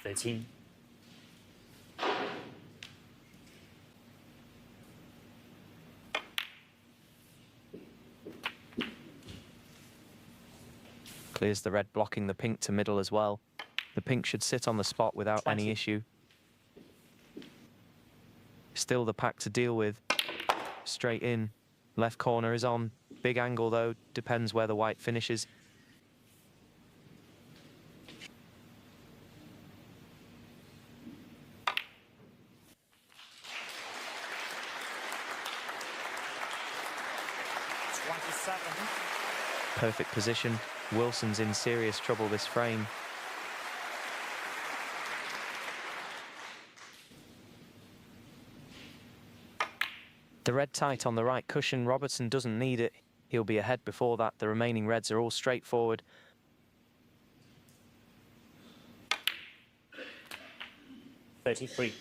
13. Clears the red, blocking the pink to middle as well. The pink should sit on the spot without 20. any issue. Still the pack to deal with. Straight in. Left corner is on. Big angle though, depends where the white finishes. Perfect position. Wilson's in serious trouble this frame. The red tight on the right cushion. Robertson doesn't need it. He'll be ahead before that. The remaining reds are all straightforward. .33.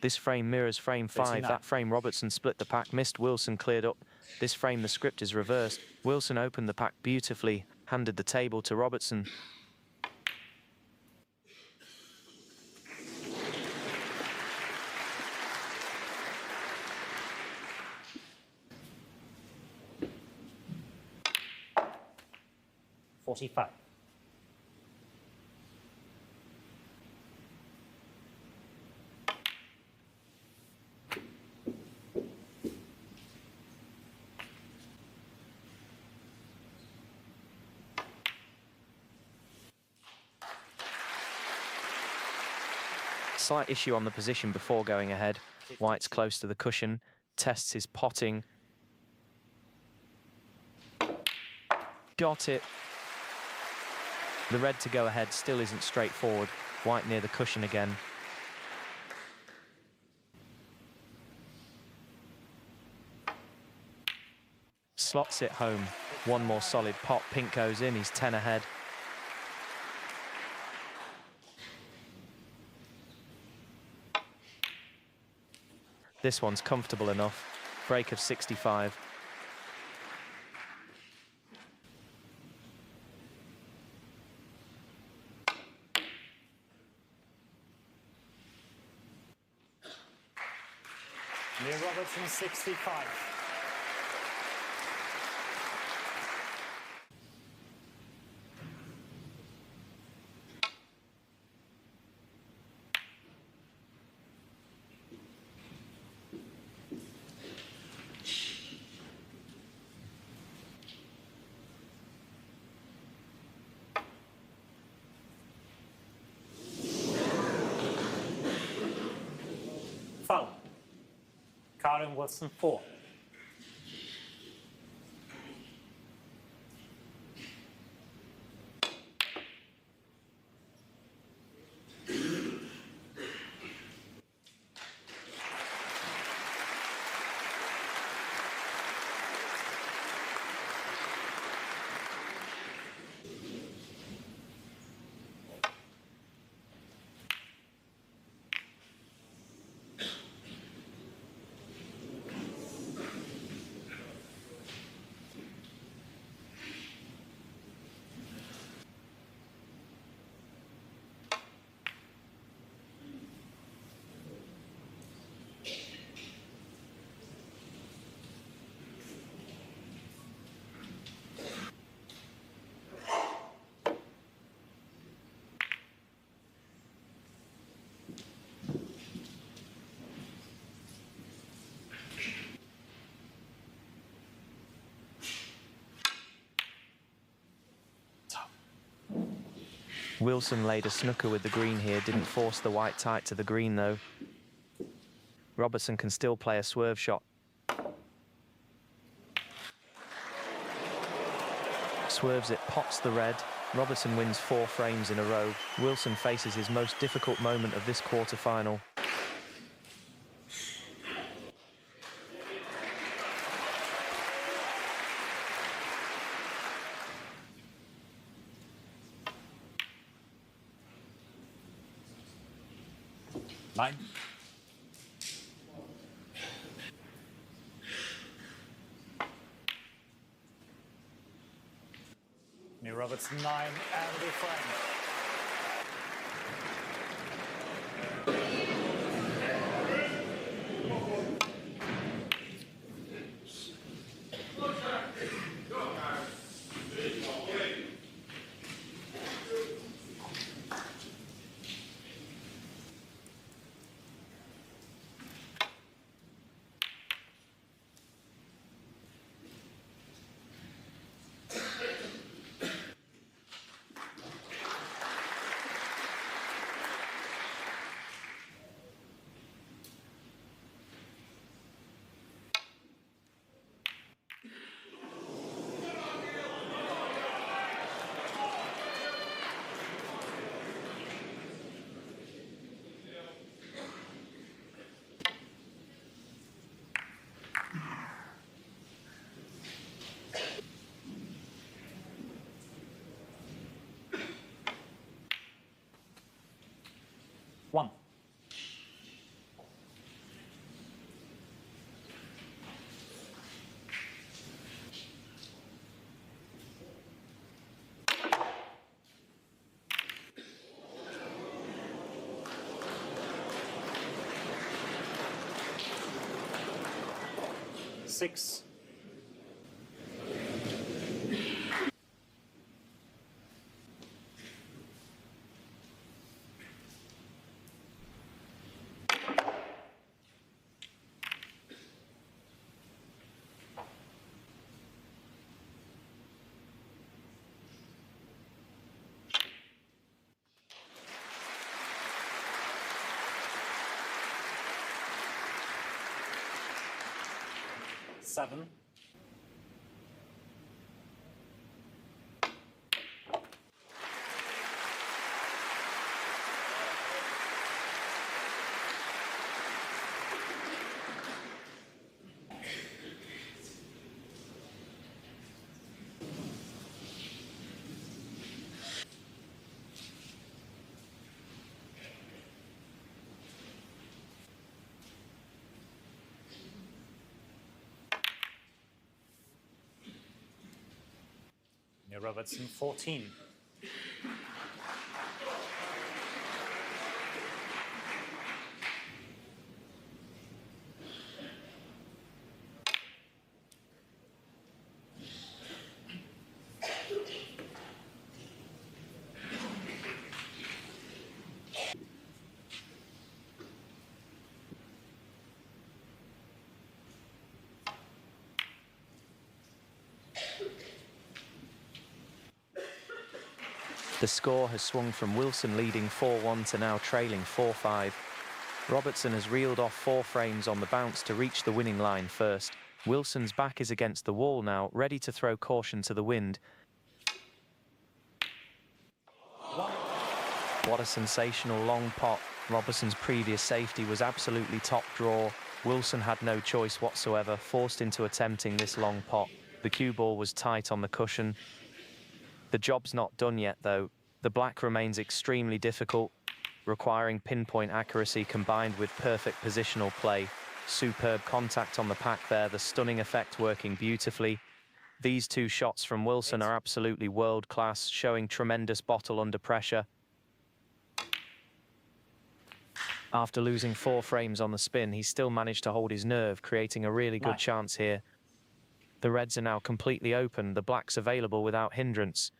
This frame mirrors frame 5. 39. That frame Robertson split the pack, missed. Wilson cleared up. This frame the script is reversed. Wilson opened the pack beautifully, handed the table to Robertson. .45. Slight issue on the position before going ahead. White's close to the cushion, tests his potting. Got it. The red to go ahead still isn't straightforward. White near the cushion again. Slots it home. One more solid pot. Pink goes in. He's 10 ahead. This one's comfortable enough. Break of 65. Near Robertson 65. Foul. Karen Wilson 4. Wilson laid a snooker with the green here, didn't force the white tight to the green though. Robertson can still play a swerve shot. Swerves it, pots the red. Robertson wins 4 frames in a row. Wilson faces his most difficult moment of this quarter-final. 9. Near Robertson 9 and the frame. One. Six. Seven. Near Robertson 14. The score has swung from Wilson leading 4-1 to now trailing 4-5. Robertson has reeled off 4 frames on the bounce to reach the winning line first. Wilson's back is against the wall now, ready to throw caution to the wind. What a sensational long pot. Robertson's previous safety was absolutely top draw. Wilson had no choice whatsoever, forced into attempting this long pot. The cue ball was tight on the cushion. The job's not done yet, though. The black remains extremely difficult, requiring pinpoint accuracy combined with perfect positional play. Superb contact on the pack there, the stunning effect working beautifully. These 2 shots from Wilson are absolutely world-class, showing tremendous bottle under pressure. After losing 4 frames on the spin, he still managed to hold his nerve, creating a really good chance here. The reds are now completely open, the blacks available without hindrance.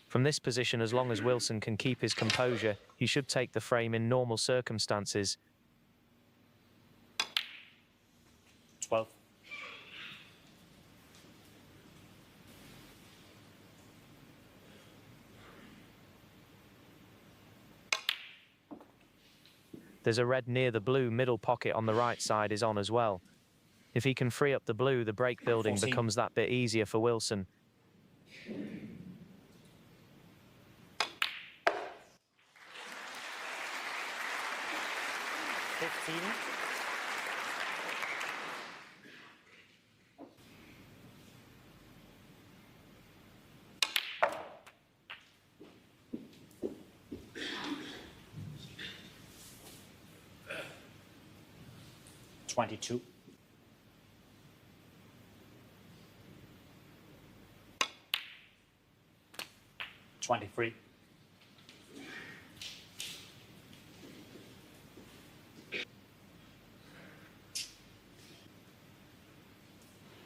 From this position, as long as Wilson can keep his composure, he should take the frame in normal circumstances. 12. There's a red near the blue, middle pocket on the right side is on as well. If he can free up the blue, the break building 14. becomes that bit easier for Wilson. 15. 22. $23.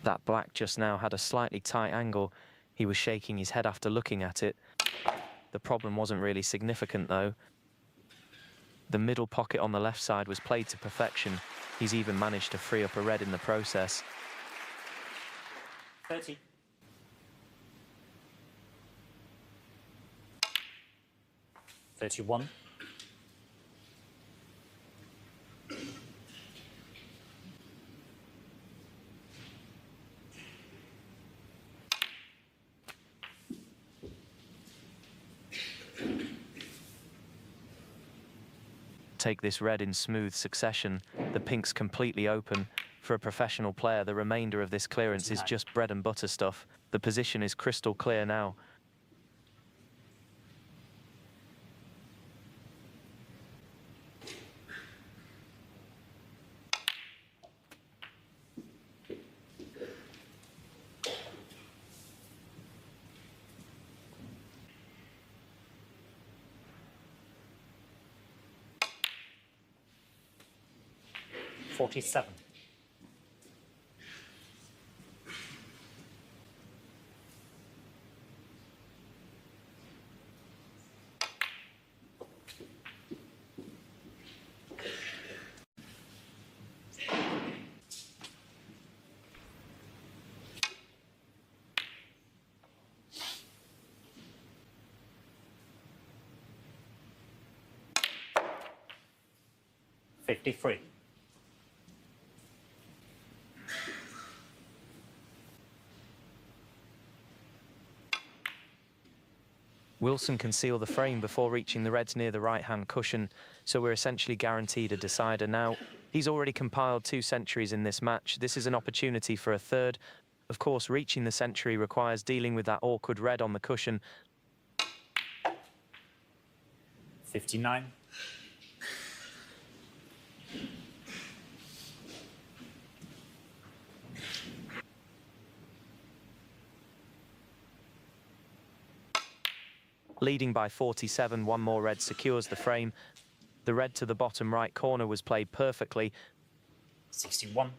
That black just now had a slightly tight angle. He was shaking his head after looking at it. The problem wasn't really significant though. The middle pocket on the left side was played to perfection. He's even managed to free up a red in the process. 30. $31. Take this red in smooth succession. The pink's completely open. For a professional player, the remainder of this clearance is just bread and butter stuff. The position is crystal clear now. $47. $53. Wilson can seal the frame before reaching the reds near the right-hand cushion, so we're essentially guaranteed a decider now. He's already compiled 2 centuries in this match. This is an opportunity for a third. Of course, reaching the century requires dealing with that awkward red on the cushion. 59. Leading by 47, one more red secures the frame. The red to the bottom right corner was played perfectly. 61.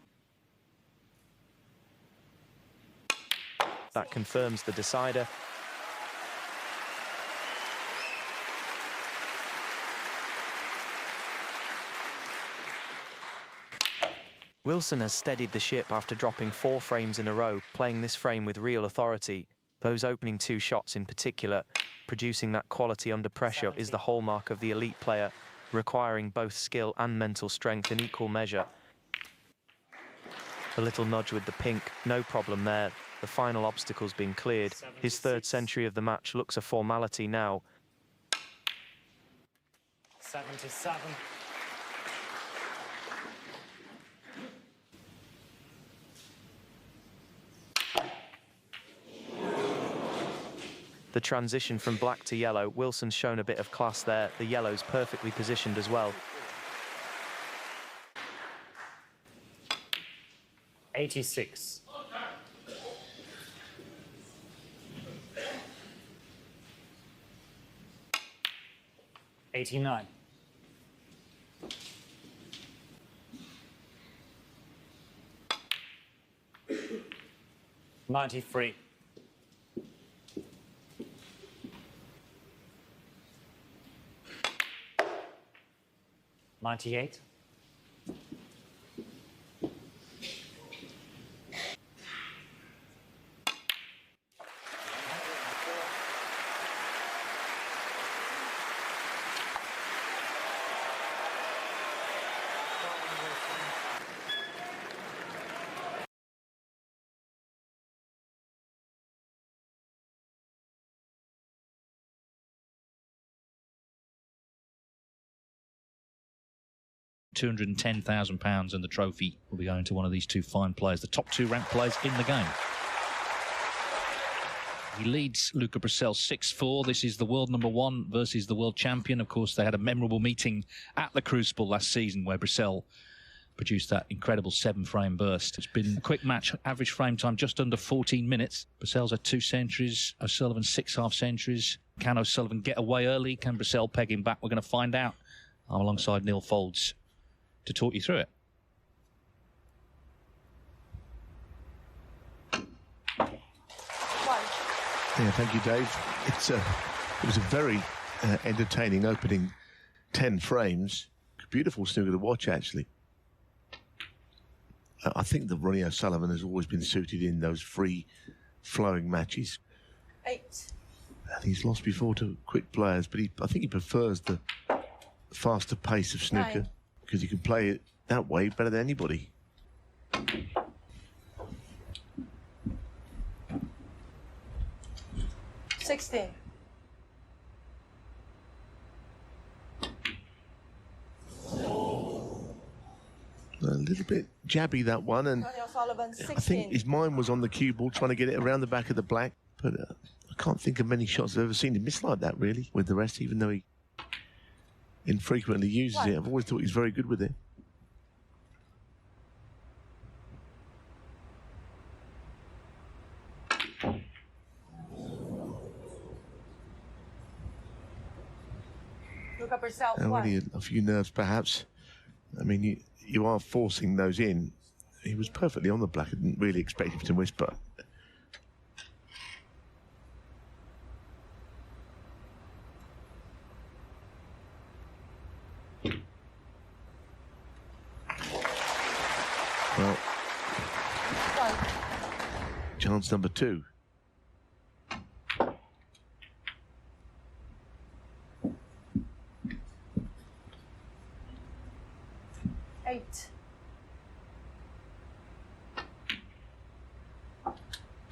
That confirms the decider. Wilson has steadied the ship after dropping 4 frames in a row, playing this frame with real authority. Those opening 2 shots in particular, producing that quality under pressure, is the hallmark of the elite player, requiring both skill and mental strength in equal measure. A little nudge with the pink, no problem there. The final obstacle's been cleared. His 3rd century of the match looks a formality now. 77. The transition from black to yellow, Wilson's shown a bit of class there. The yellow's perfectly positioned as well. 86. $89. 93. 98. £210,000 and the trophy will be going to one of these 2 fine players, the top 2 ranked players in the game. He leads Luca Brecel 6-4. This is the world number 1 versus the world champion. Of course, they had a memorable meeting at the Crucible last season where Brecel produced that incredible 7-frame burst. It's been a quick match, average frame time just under 14 minutes. Brussel's had 2 centuries, O'Sullivan 6 half-centuries. Can O'Sullivan get away early? Can Brussel peg him back? We're going to find out. I'm alongside Neil Folds to talk you through it. Yeah, thank you, Dave. It was a very entertaining opening 10 frames. Beautiful snooker to watch, actually. I think that Ronnie O'Sullivan has always been suited in those free-flowing matches. 8. And he's lost before to quick players, but I think he prefers the faster pace of snooker 9. because he can play it that way better than anybody. 16. A little bit jabby, that one, and Ronnie O'Sullivan, 16. I think his mind was on the cue ball, trying to get it around the back of the black, but I can't think of many shots I've ever seen him miss like that, really, with the rest, even though he infrequently uses it. I've always thought he's very good with it. Look up yourself. Already a few nerves, perhaps. I mean, you are forcing those in. He was perfectly on the black. I didn't really expect him to miss, but... Well, chance number 2. Eight.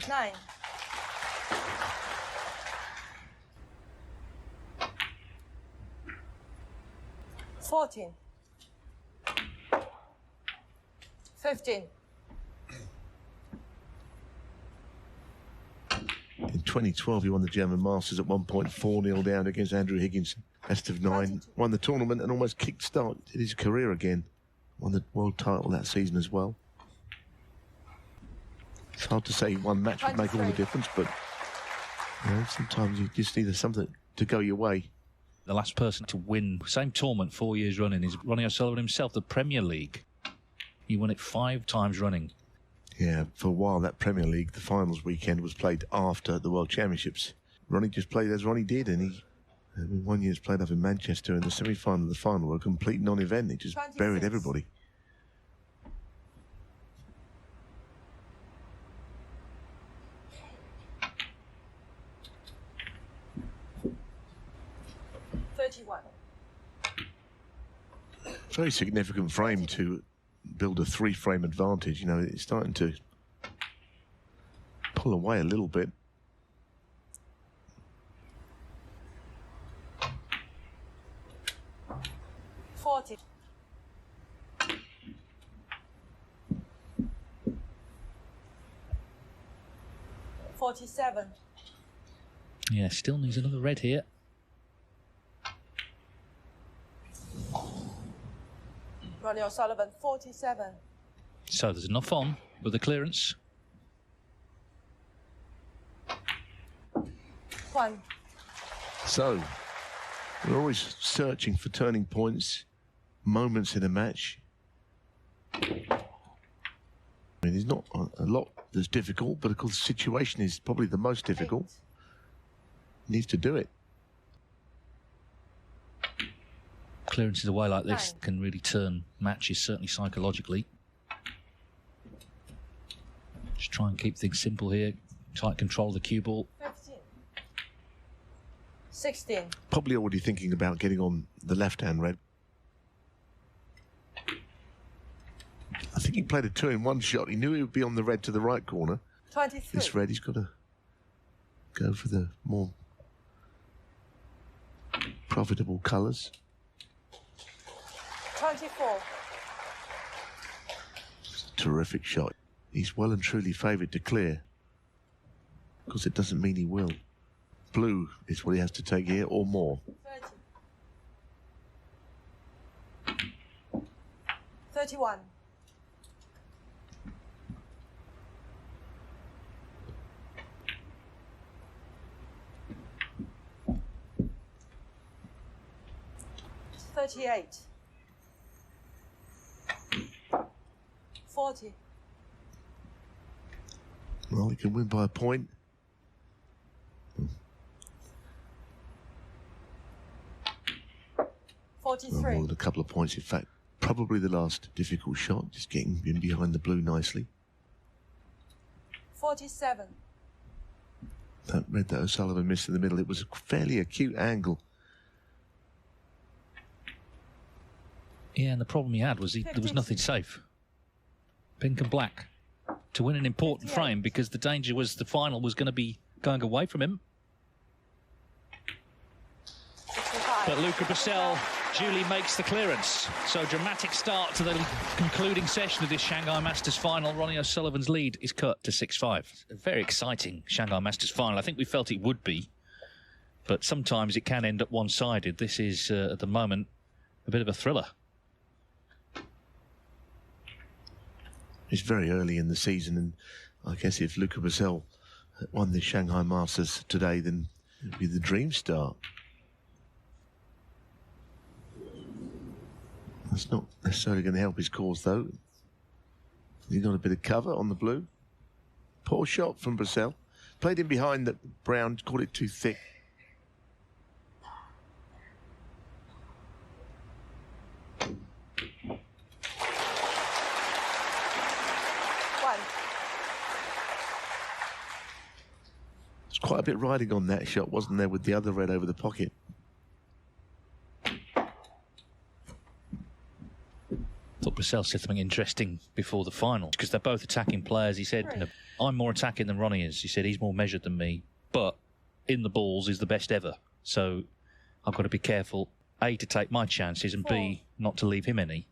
9. 14. 15. In 2012, he won the German Masters at 4-0 down against Andrew Higginson. Best of 9, won the tournament and almost kick-start his career again. Won the world title that season as well. It's hard to say one match would make all the difference, but you know, sometimes you just need something to go your way. The last person to win the same tournament 4 years running is Ronnie O'Sullivan himself, the Premier League. He won it 5 times running. Yeah, for a while, that Premier League, the finals weekend, was played after the World Championships. Ronnie just played as Ronnie did, and he, 1 year's played up in Manchester, and the semi-final and the final were a complete non-event. It just 26. buried everybody. Very significant frame to build a 3-frame advantage. You know, it's starting to pull away a little bit. $47. Yeah, still needs another red here. Ronnie O'Sullivan, 47. So there's enough on with the clearance. 1. So, we're always searching for turning points, moments in a match. I mean, there's not a lot that's difficult, but of course the situation is probably the most difficult. 8. He needs to do it. Clearances away like this 9. can really turn matches, certainly psychologically. Just try and keep things simple here. Tight control of the cue ball. 15. 16. Probably already thinking about getting on the left-hand red. I think he played a 2-in-1 shot. He knew he would be on the red to the right corner. 23. This red, he's got to go for the more profitable colours. 24. It's a terrific shot. He's well and truly favoured to clear. Of course, it doesn't mean he will. Blue is what he has to take here, or more. 30. 31. $38. 40. Well, he can win by a point. Well, 43. more than a couple of points, in fact. Probably the last difficult shot, just getting in behind the blue nicely. 47. That red that O'Sullivan missed in the middle, it was a fairly acute angle. Yeah, and the problem he had was there was nothing safe. Pink and black. To win an important 58. frame, because the danger was the final was going to be going away from him. 65. But Luca Brecel duly makes the clearance. So dramatic start to the concluding session of this Shanghai Masters final. Ronnie O'Sullivan's lead is cut to 6-5. A very exciting Shanghai Masters final. I think we felt it would be, but sometimes it can end up one-sided. This is, at the moment, a bit of a thriller. It's very early in the season, and I guess if Luca Brecel won the Shanghai Masters today, then it'd be the dream start. That's not necessarily going to help his cause, though. He got a bit of cover on the blue. Poor shot from Brecel. Played in behind the brown, caught it too thick. There's quite a bit riding on that shot, wasn't there, with the other red over the pocket? Thought Brecel said something interesting before the final, because they're both attacking players. He said, you know, I'm more attacking than Ronnie is. He said he's more measured than me, but in the balls is the best ever. So I've got to be careful, A, to take my chances, and B, not to leave him any.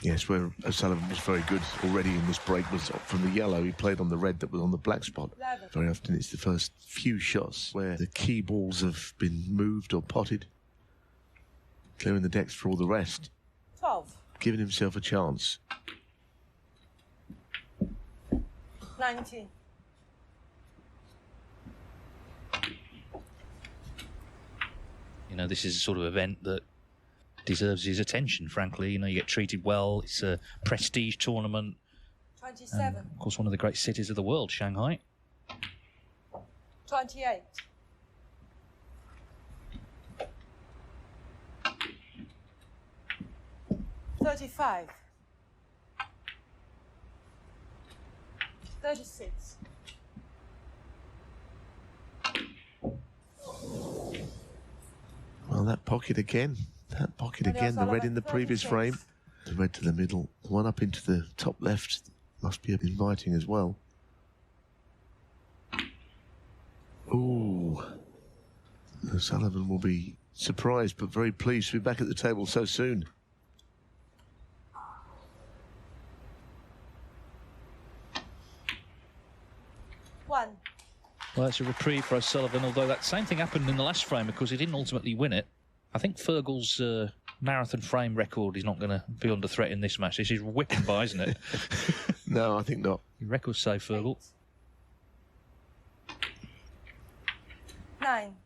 Yes, where O'Sullivan was very good already in this break was from the yellow. He played on the red that was on the black spot. 11. Very often it's the first few shots where the key balls have been moved or potted, clearing the decks for all the rest, 12. giving himself a chance. 19. You know, this is a sort of event that deserves his attention, frankly. You know, you get treated well. It's a prestige tournament. 27. Of course, one of the great cities of the world, Shanghai. 28. 35. 36. Well, that pocket again. That pocket again. The red in the previous frame. The red to the middle. The one up into the top left must be inviting as well. Ooh. O'Sullivan will be surprised but very pleased to be back at the table so soon. One. Well, that's a reprieve for O'Sullivan, although that same thing happened in the last frame because he didn't ultimately win it. I think Fergal's marathon frame record is not going to be under threat in this match. This is whipping by, isn't it? No, I think not. Your record's safe, Fergal. 9.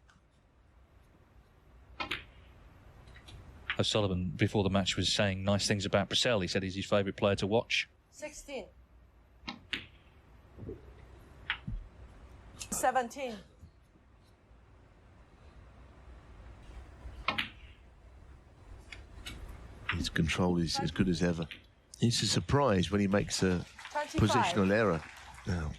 O'Sullivan, before the match, was saying nice things about Brecel. He said he's his favourite player to watch. 16. 17. His control is as good as ever. It's a surprise when he makes a 25. positional error. Now,